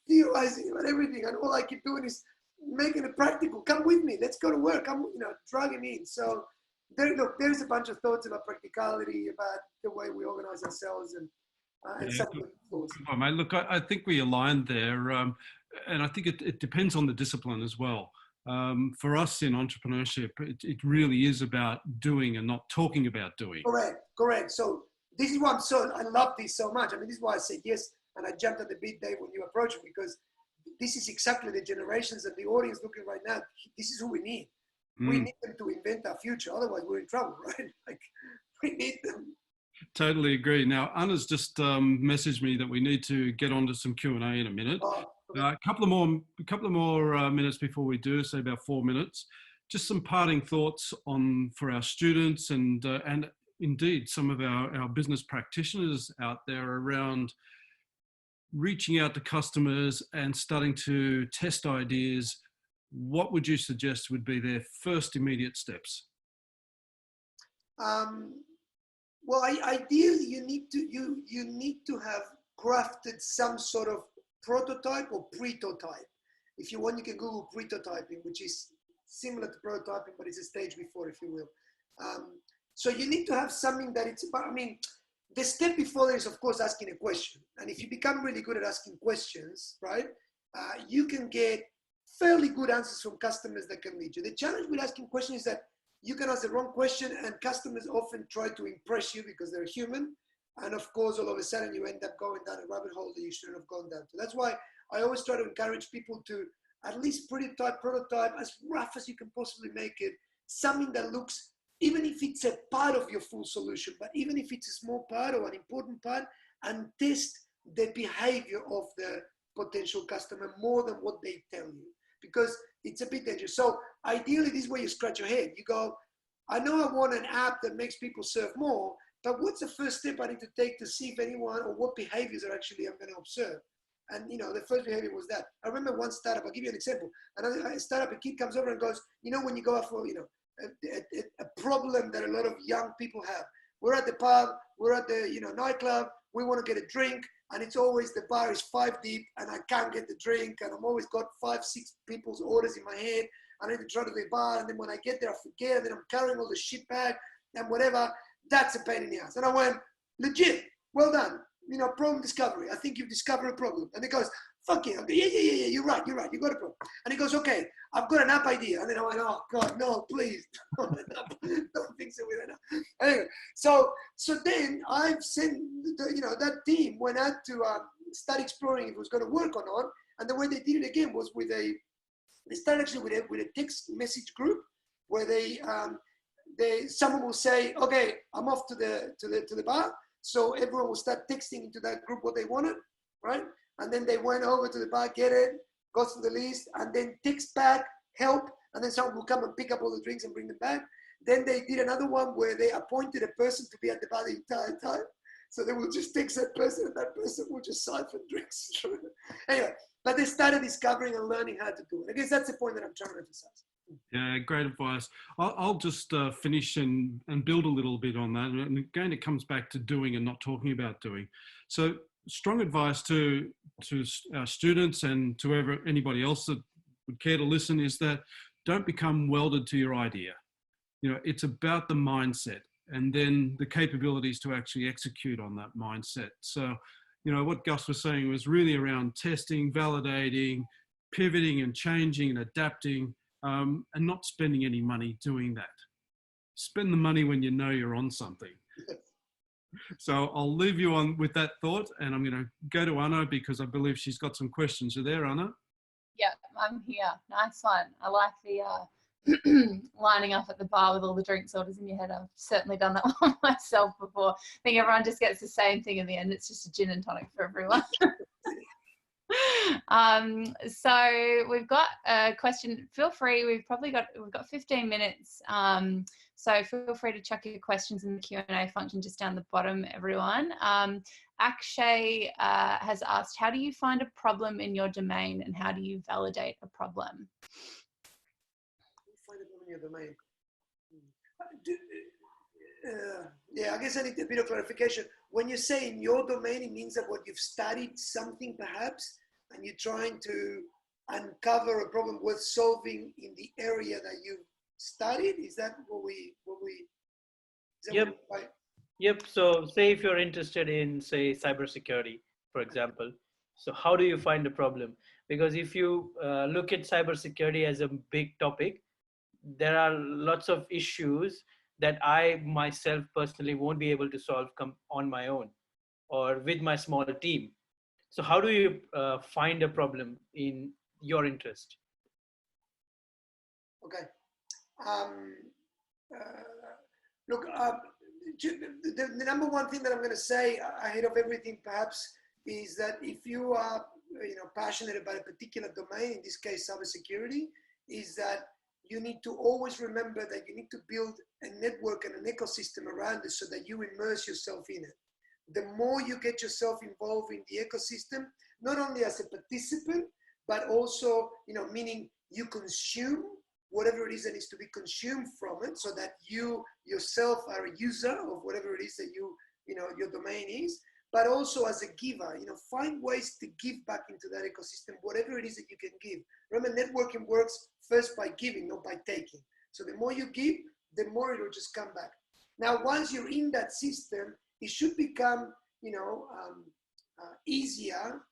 theorizing about everything. And all I keep doing is making it practical. Come with me. Let's go to work. I'm, you know, drag him in. So look, there's a bunch of thoughts about practicality, about the way we organize ourselves and some of the thoughts. Well, mate, look, I think we aligned there. And I think it depends on the discipline as well. For us in entrepreneurship, it really is about doing and not talking about doing. Correct. So this is why I love this so much. I mean, this is why I said yes. And I jumped at the bit, Dave, when you approached me, because this is exactly the generations and the audience looking right now. This is who we need. We need them to invent our future. Otherwise, we're in trouble, right? Like, we need them. Totally agree. Now, Anna's just messaged me that we need to get onto some Q&A in a minute. A couple of more minutes before we do, say about 4 minutes. Just some parting thoughts for our students and indeed some of our business practitioners out there around reaching out to customers and starting to test ideas. What would you suggest would be their first immediate steps? Well, ideally, you need to have crafted some sort of prototype or pretotype. If you want, you can Google pretotyping, which is similar to prototyping, but it's a stage before, if you will. So you need to have something that it's about. I mean, the step before there is, of course, asking a question. And if you become really good at asking questions, right, you can get fairly good answers from customers that can lead you. The challenge with asking questions is that you can ask the wrong question and customers often try to impress you because they're human. And of course, all of a sudden you end up going down a rabbit hole that you shouldn't have gone down to. That's why I always try to encourage people to at least prototype as rough as you can possibly make it, something that looks, even if it's a part of your full solution, but even if it's a small part or an important part, and test the behavior of the potential customer more than what they tell you, because it's a bit dangerous. So ideally, this is where you scratch your head. You go, I know I want an app that makes people serve more, but what's the first step I need to take to see if anyone or what behaviors are actually I'm going to observe? And, you know, the first behavior was that. I remember one startup, I'll give you an example. Another startup, a kid comes over and goes, you know, when you go out for, you know, a problem that a lot of young people have. We're at the pub, we're at the, you know, nightclub, we want to get a drink, and it's always the bar is 5 deep and I can't get the drink, and I'm always got 5, 6 people's orders in my head. I need to try to the bar, and then when I get there, I forget, and then I'm carrying all the shit back and whatever. That's a pain in the ass. And I went, legit, well done. You know, problem discovery. I think you've discovered a problem. And he goes, fuck yeah. I go, yeah, you're right. You got a problem. And he goes, okay, I've got an app idea. And then I went, oh God, no, please. Don't think so with an app. Anyway, so then I've sent, you know, that team went out to start exploring if it was going to work or not. And the way they did it again was they started actually with a text message group where someone will say, okay, I'm off to the bar. So everyone will start texting into that group what they wanted, right? And then they went over to the bar, get it, go through the list, and then text back, help, and then someone will come and pick up all the drinks and bring them back. Then they did another one where they appointed a person to be at the bar the entire time. So they will just text that person, and that person will just siphon drinks. Anyway, but they started discovering and learning how to do it. I guess that's the point that I'm trying to emphasize. Yeah, great advice. I'll just finish and build a little bit on that. And again, it comes back to doing and not talking about doing. So strong advice to our students and to anybody else that would care to listen is that don't become welded to your idea. You know, it's about the mindset and then the capabilities to actually execute on that mindset. So, you know, what Gus was saying was really around testing, validating, pivoting and changing and adapting. And not spending any money doing that. Spend the money when you know you're on something. So I'll leave you on with that thought, and I'm going to go to Anna because I believe she's got some questions. You there, Anna? Yeah, I'm here. Nice one. I like lining up at the bar with all the drinks orders in your head. I've certainly done that one myself before. I think everyone just gets the same thing in the end. It's just a gin and tonic for everyone. So we've got a question. Feel free. We've got 15 minutes. So feel free to chuck your questions in the Q&A function just down the bottom, everyone. Akshay has asked, how do you find a problem in your domain and how do you validate a problem? Find a problem in your domain. Yeah, I guess I need a bit of clarification. When you say in your domain, it means that what you've studied something perhaps, and you're trying to uncover a problem worth solving in the area that you've studied. Is that what we? Yep. Yep. So say if you're interested in, say, cybersecurity, for example. So how do you find a problem? Because if you look at cybersecurity as a big topic, there are lots of issues that I myself personally won't be able to solve on my own or with my small team. So how do you find a problem in your interest? Okay. Look, the number one thing that I'm going to say ahead of everything perhaps is that if you are passionate about a particular domain, in this case cybersecurity, is that you need to always remember that you need to build a network and an ecosystem around it so that you immerse yourself in it. The more you get yourself involved in the ecosystem, not only as a participant, but also, meaning you consume whatever it is that needs to be consumed from it, so that you yourself are a user of whatever it is that your domain is, but also as a giver, find ways to give back into that ecosystem, whatever it is that you can give. Remember, networking works first by giving, not by taking. So the more you give, the more it will just come back. Now, once you're in that system, it should become, easier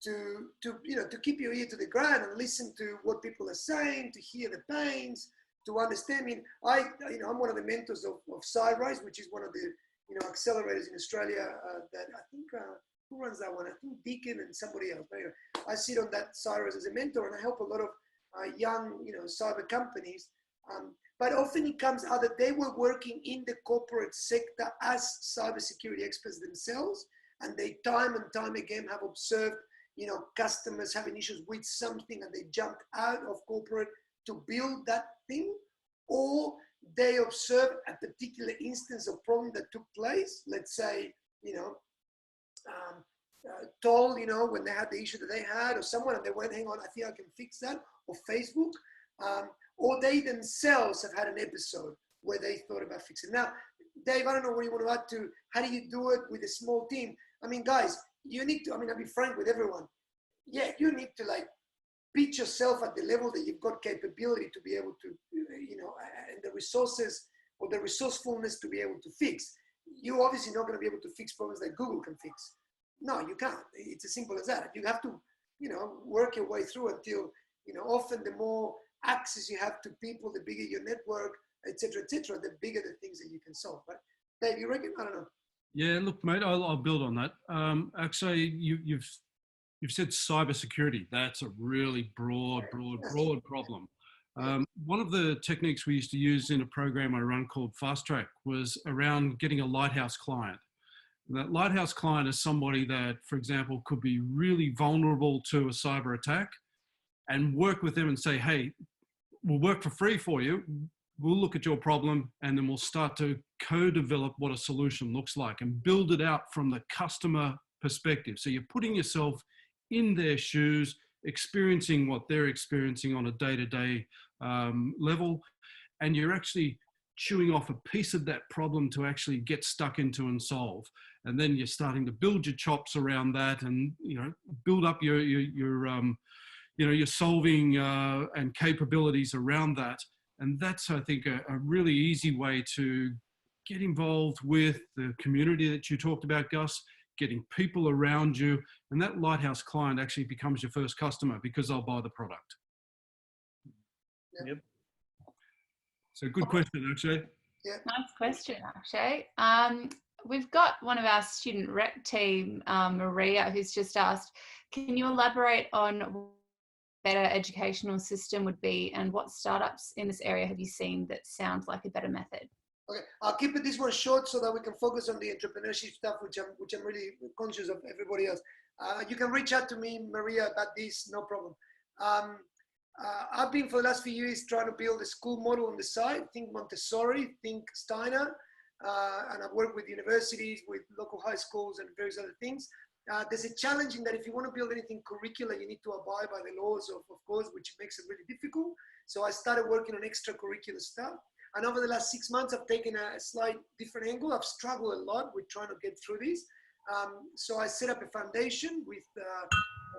to keep your ear to the ground and listen to what people are saying, to hear the pains, to understand. I'm one of the mentors of SciRise, which is one of the accelerators in Australia that I think, who runs that one? I think Deacon and somebody else. But anyway, I sit on that SciRise as a mentor, and I help a lot of young, cyber companies. But often it comes out that they were working in the corporate sector as cybersecurity experts themselves, and they time and time again have observed, customers having issues with something, and they jumped out of corporate to build that thing, or they observe a particular instance of problem that took place. Let's say, Toll, when they had the issue that they had, or someone, and they went, hang on, I think I can fix that, or Facebook, or they themselves have had an episode where they thought about fixing. Now, Dave, I don't know what you want to add to, how do you do it with a small team? Guys, you need to, I'll be frank with everyone. Yeah, you need to pitch yourself at the level that you've got capability to be able to, and the resources or the resourcefulness to be able to fix. You're obviously not going to be able to fix problems that Google can fix. No, you can't. It's as simple as that. You have to, work your way through until, often the more access you have to people, the bigger your network, etc., the bigger the things that you can solve. But Dave, you reckon? I don't know. Yeah, look, mate, I'll build on that. Actually, you've said cybersecurity. That's a really broad problem. One of the techniques we used to use in a program I run called Fast Track was around getting a lighthouse client. And that lighthouse client is somebody that, for example, could be really vulnerable to a cyber attack, and work with them and say, hey, we'll work for free for you. We'll look at your problem, and then we'll start to co-develop what a solution looks like and build it out from the customer perspective. So you're putting yourself in their shoes, experiencing what they're experiencing on a day-to-day level, and you're actually chewing off a piece of that problem to actually get stuck into and solve. And then you're starting to build your chops around that, and build up your solving and capabilities around that. And that's, I think, a really easy way to get involved with the community that you talked about, Gus, getting people around you. And that lighthouse client actually becomes your first customer because they'll buy the product. Yep. So good question, Akshay. Yeah. Nice question, Akshay. We've got one of our student rep team, Maria, who's just asked, can you elaborate on better educational system would be, and what startups in this area have you seen that sound like a better method? Okay, I'll keep this one short so that we can focus on the entrepreneurship stuff, which I'm really conscious of everybody else. You can reach out to me, Maria, about this, no problem. I've been for the last few years trying to build a school model on the side. Think Montessori, think Steiner, and I've worked with universities, with local high schools and various other things. There's a challenge in that if you want to build anything curricular, you need to abide by the laws of course, which makes it really difficult. So I started working on extracurricular stuff. And over the last 6 months, I've taken a slight different angle. I've struggled a lot with trying to get through this. So I set up a foundation with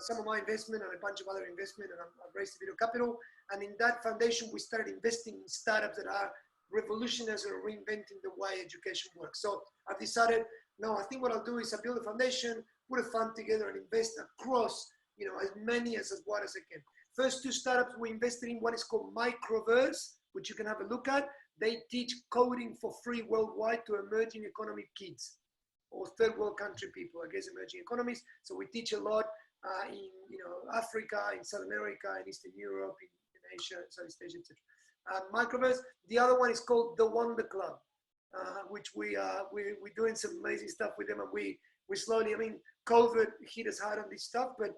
some of my investment and a bunch of other investment, and I've raised a bit of capital. And in that foundation, we started investing in startups that are revolutionizing or reinventing the way education works. So I've decided, no, I think what I'll do is I build a foundation, put a fund together and invest across, as many as wide as I can. First 2 startups we invested in, one is called Microverse, which you can have a look at. They teach coding for free worldwide to emerging economy kids or third world country people, I guess emerging economies. So we teach a lot in Africa, in South America, in Eastern Europe, in Asia, Southeast Asia, etc. Microverse. The other one is called The Wonder Club, which we're doing some amazing stuff with them, and we slowly. I mean, COVID hit us hard on this stuff, but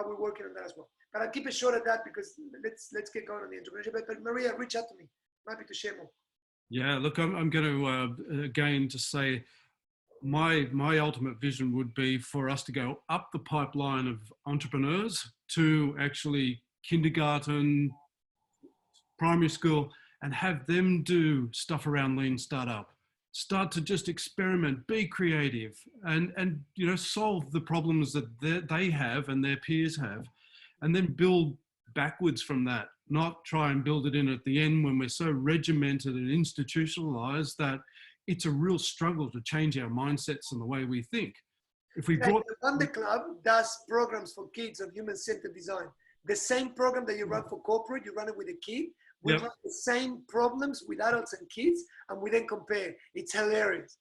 we're working on that as well. But I'll keep it short at that because let's get going on the entrepreneurship. But Maria, reach out to me. I'm happy to share more. Yeah, look, I'm going to again just say my ultimate vision would be for us to go up the pipeline of entrepreneurs to actually kindergarten, primary school, and have them do stuff around lean startup. Start to just experiment, be creative, and solve the problems that they have and their peers have, and then build backwards from that. Not try and build it in at the end when we're so regimented and institutionalized that it's a real struggle to change our mindsets and the way we think. If we brought the Wonder Club does programs for kids on human-centered design. The same program that you run for corporate, you run it with a kid. We run the same problems with adults and kids, and we then compare. It's hilarious.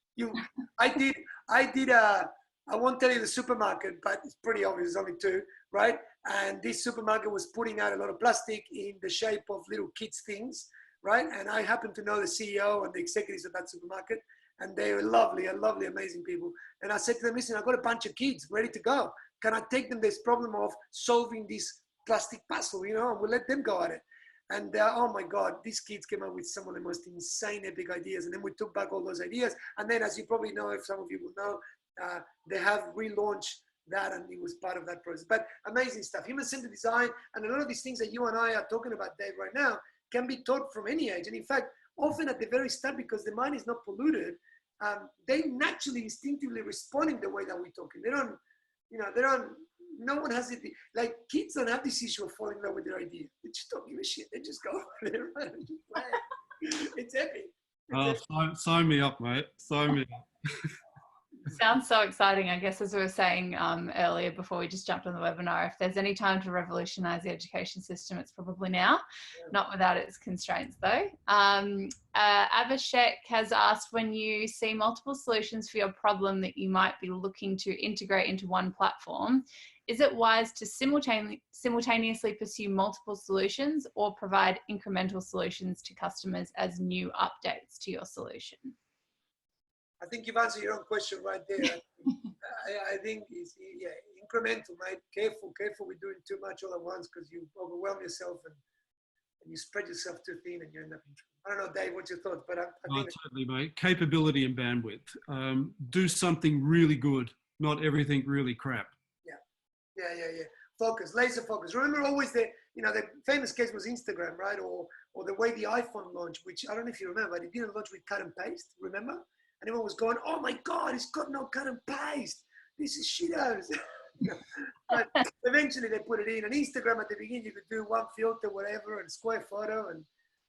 I won't tell you the supermarket, but it's pretty obvious. There's only 2, right? And this supermarket was putting out a lot of plastic in the shape of little kids things, right? And I happen to know the CEO and the executives of that supermarket, and they were lovely, amazing people. And I said to them, listen, I've got a bunch of kids ready to go. Can I take them this problem of solving this plastic puzzle, and we'll let them go at it. And oh my God, these kids came up with some of the most insane, epic ideas. And then we took back all those ideas. And then, as you probably know, if some of you will know, they have relaunched that, and it was part of that process. But amazing stuff. Human-centered design, and a lot of these things that you and I are talking about, Dave, right now, can be taught from any age. And in fact, often at the very start, because the mind is not polluted, they naturally, instinctively responding the way that we're talking. No one has it. Like, kids don't have this issue of falling in love with their idea. They just don't give a shit. They just go over there and just play. It's epic. Sign me up, mate. Sign me up. Sounds so exciting. I guess, as we were saying earlier before we just jumped on the webinar, if there's any time to revolutionize the education system, it's probably now, not without its constraints though. Abhishek has asked, when you see multiple solutions for your problem that you might be looking to integrate into one platform, is it wise to simultaneously pursue multiple solutions or provide incremental solutions to customers as new updates to your solution? I think you've answered your own question right there. I think it's incremental, mate. Careful with doing too much all at once, because you overwhelm yourself and you spread yourself too thin and you end up in trouble. I don't know, Dave, what's your thoughts? But I think totally, mate. Capability and bandwidth. Do something really good, not everything really crap. Yeah. Focus, laser focus. Remember always the famous case was Instagram, right? Or the way the iPhone launched, which I don't know if you remember, it didn't launch with cut and paste, remember? And everyone was going, oh my God, it's got no cut and paste. This is shit house. But eventually they put it in. And Instagram at the beginning, you could do one filter, whatever, and square photo, and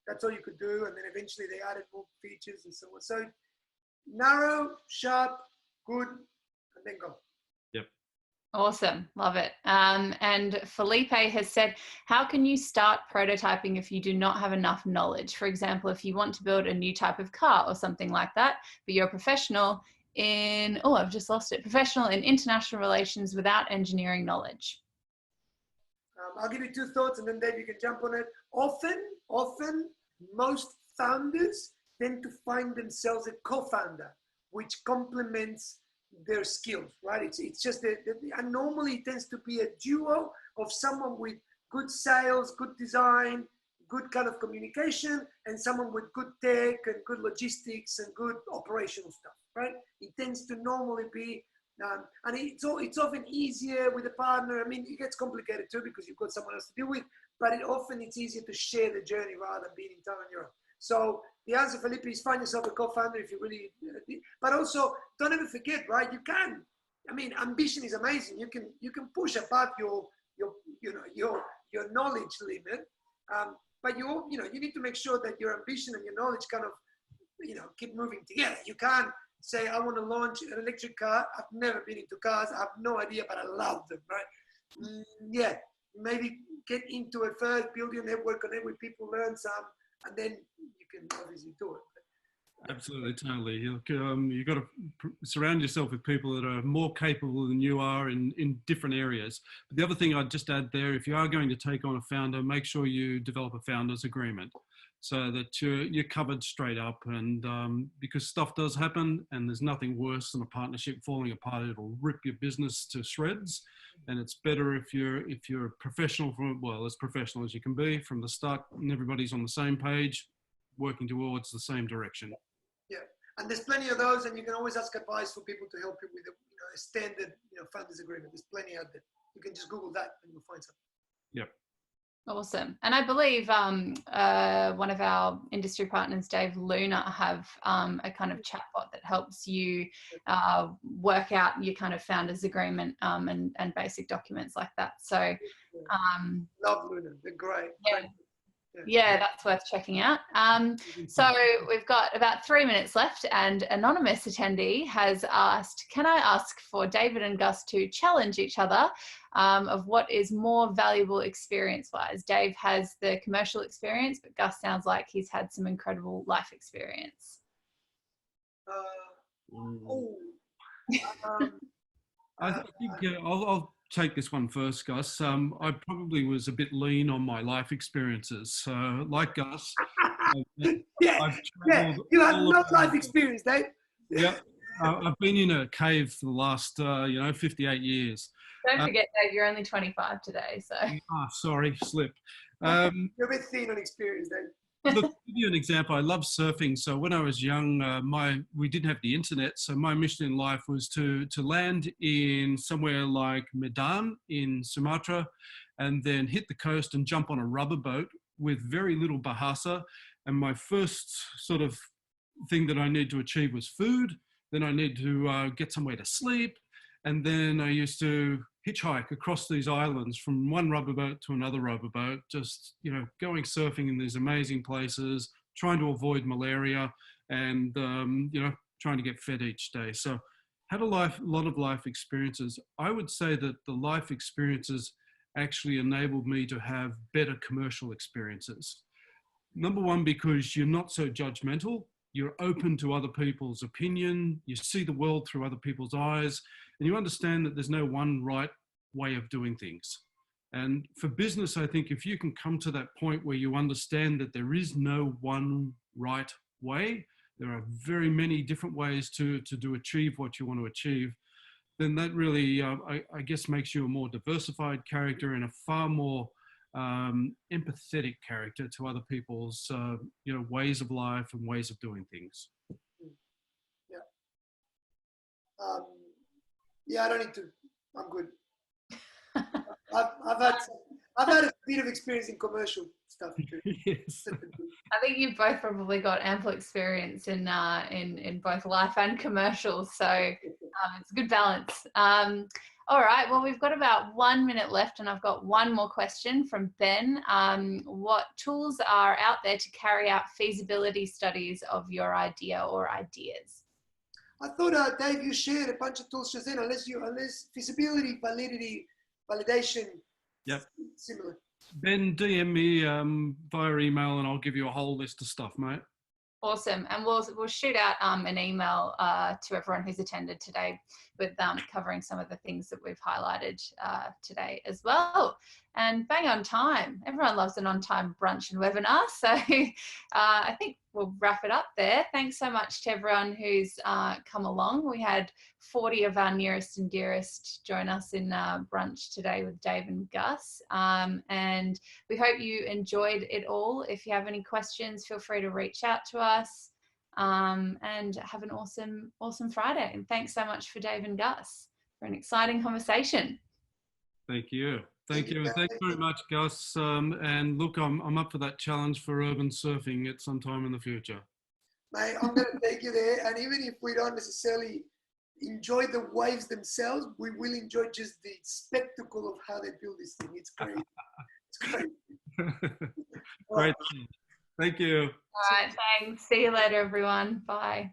that's all you could do. And then eventually they added more features and so on. So narrow, sharp, good, and then go. Yep. Awesome. Love it. And Felipe has said, how can you start prototyping if you do not have enough knowledge? For example, if you want to build a new type of car or something like that, but you're a professional in, professional in international relations without engineering knowledge. I'll give you two thoughts and then Dave, you can jump on it. Often, most founders tend to find themselves a co-founder, which complements their skills, right? It's just and normally it tends to be a duo of someone with good sales, good design, good kind of communication, and someone with good tech and good logistics and good operational stuff, right? It tends to normally be, and it's often easier with a partner. I mean, it gets complicated too because you've got someone else to deal with, but it's easier to share the journey rather than being entirely on your own. So the answer, Felipe, is find yourself a co-founder if you really, but also don't ever forget, right? You can, I mean, ambition is amazing. You can push above your knowledge limit, but you need to make sure that your ambition and your knowledge kind of, keep moving together. You can't say, I want to launch an electric car. I've never been into cars. I have no idea, but I love them, right? Yeah, maybe get into it first, build your network, connect with people, learn some, and then you can obviously do it. Absolutely, totally. You've got to surround yourself with people that are more capable than you are in different areas. But the other thing I'd just add there, if you are going to take on a founder, make sure you develop a founder's agreement so that you're covered straight up. And because stuff does happen, and there's nothing worse than a partnership falling apart. It'll rip your business to shreds. And it's better if you're professional as professional as you can be from the start, and everybody's on the same page, working towards the same direction. Yeah, and there's plenty of those, and you can always ask advice for people to help you with a standard founders agreement. There's plenty out there. You can just Google that and you'll find something. Yep. Awesome. And I believe one of our industry partners, Dave Luna, have a kind of chatbot that helps you work out your kind of founders agreement and basic documents like that. So love Luna. They're great. Yeah. Yeah, that's worth checking out. So we've got about 3 minutes left, and anonymous attendee has asked, can I ask for David and Gus to challenge each other of what is more valuable experience-wise? Dave has the commercial experience, but Gus sounds like he's had some incredible life experience. I think I'll take this one first, Gus. I probably was a bit lean on my life experiences. So, like Gus, you have no life experience, Dave. Yeah, I've been in a cave for the last 58 years. Don't forget, Dave, you're only 25 today. So. Sorry, slip. You're a bit thin on experience, Dave. Look, to give you an example, I love surfing. So when I was young, we didn't have the internet. So my mission in life was to land in somewhere like Medan in Sumatra, and then hit the coast and jump on a rubber boat with very little bahasa. And my first sort of thing that I needed to achieve was food. Then I needed to get somewhere to sleep. And then I used to hitchhike across these islands from one rubber boat to another rubber boat, just, going surfing in these amazing places, trying to avoid malaria and, trying to get fed each day. So had a lot of life experiences. I would say that the life experiences actually enabled me to have better commercial experiences. Number one, because you're not so judgmental. You're open to other people's opinion. You see the world through other people's eyes, and you understand that there's no one right way of doing things. And for business, I think if you can come to that point where you understand that there is no one right way, there are very many different ways to achieve what you want to achieve, then that really, I guess, makes you a more diversified character and a far more empathetic character to other people's ways of life and ways of doing things. I don't need to. I'm good. I've had a bit of experience in commercial stuff too. Yes. I think you've both probably got ample experience in both life and commercials, so it's a good balance. All right, well, we've got about 1 minute left, and I've got one more question from Ben. What tools are out there to carry out feasibility studies of your idea or ideas? I thought, Dave, you shared a bunch of tools just then, unless feasibility, validity, validation. Yep. Similar. Ben, DM me via email and I'll give you a whole list of stuff, mate. Awesome. And we'll shoot out an email to everyone who's attended today with covering some of the things that we've highlighted today as well. And bang on time. Everyone loves an on-time brunch and webinar. So I think we'll wrap it up there. Thanks so much to everyone who's come along. We had 40 of our nearest and dearest join us in brunch today with Dave and Gus. And we hope you enjoyed it all. If you have any questions, feel free to reach out to us, and have an awesome Friday. And thanks so much for Dave and Gus for an exciting conversation. Thank you. Thank you. Thanks very much, Gus. And look, I'm up for that challenge for urban surfing at some time in the future. Mate, I'm going to take you there. And even if we don't necessarily enjoy the waves themselves, we will enjoy just the spectacle of how they build this thing. It's great. It's great. Great. Thank you. All right, thanks. See you later, everyone. Bye.